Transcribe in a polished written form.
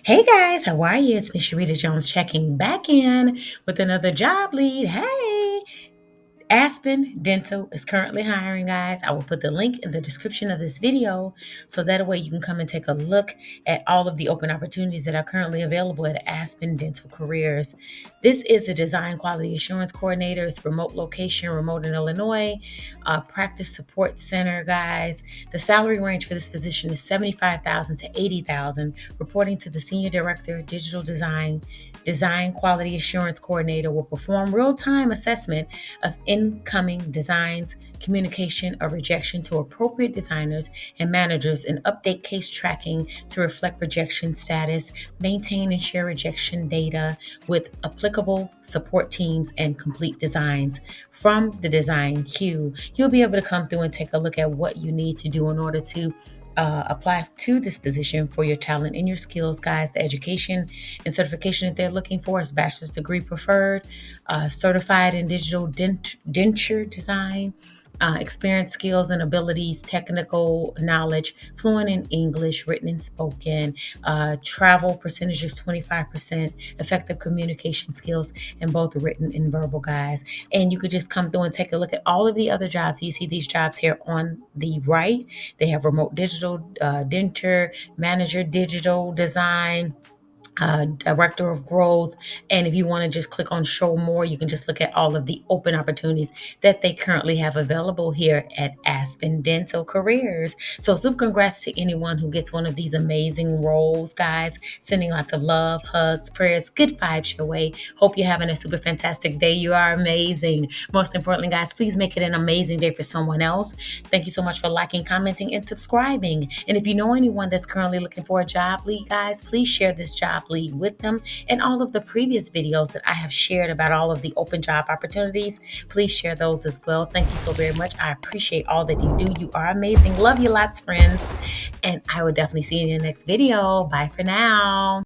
Hey guys, how are you? It's Miss Sharita Jones checking back in with another job lead. Hey, Aspen Dental is currently hiring, guys. I will put the link in the description of this video so that way you can come and take a look at all of the open opportunities that are currently available at Aspen Dental Careers. This is a design quality assurance coordinator. It's remote location, remote in Illinois, practice support center, guys. The salary range for this position is $75,000 to $80,000, reporting to the senior director, digital design quality assurance coordinator will perform real-time assessment of incoming designs, communication, or rejection to appropriate designers and managers, and update case tracking to reflect rejection status, maintain and share rejection data with applicable support teams, and complete designs. From the design queue, you'll be able to come through and take a look at what you need to do in order to apply to this position for your talent and your skills, guys. The education and certification that they're looking for is bachelor's degree preferred, certified in digital denture design, experience, skills, and abilities, technical knowledge, fluent in English, written and spoken, travel percentage is 25%, effective communication skills in both written and verbal, guys. And you could just come through and take a look at all of the other jobs. You see these jobs here on the right. They have remote digital denture, manager digital design, director of growth. And if you want to just click on show more, you can just look at all of the open opportunities that they currently have available here at Aspen Dental Careers. So super congrats to anyone who gets one of these amazing roles, guys. Sending lots of love, hugs, prayers, good vibes your way. Hope you're having a super fantastic day. You are amazing. Most importantly, guys, please make it an amazing day for someone else. Thank you so much for liking, commenting, and subscribing. And if you know anyone that's currently looking for a job lead, guys, please share this job lead with them, and all of the previous videos that I have shared about all of the open job opportunities. Please share those as well. Thank you so very much. I appreciate all that you do. You are amazing. Love you lots, friends. And I will definitely see you in the next video. Bye for now.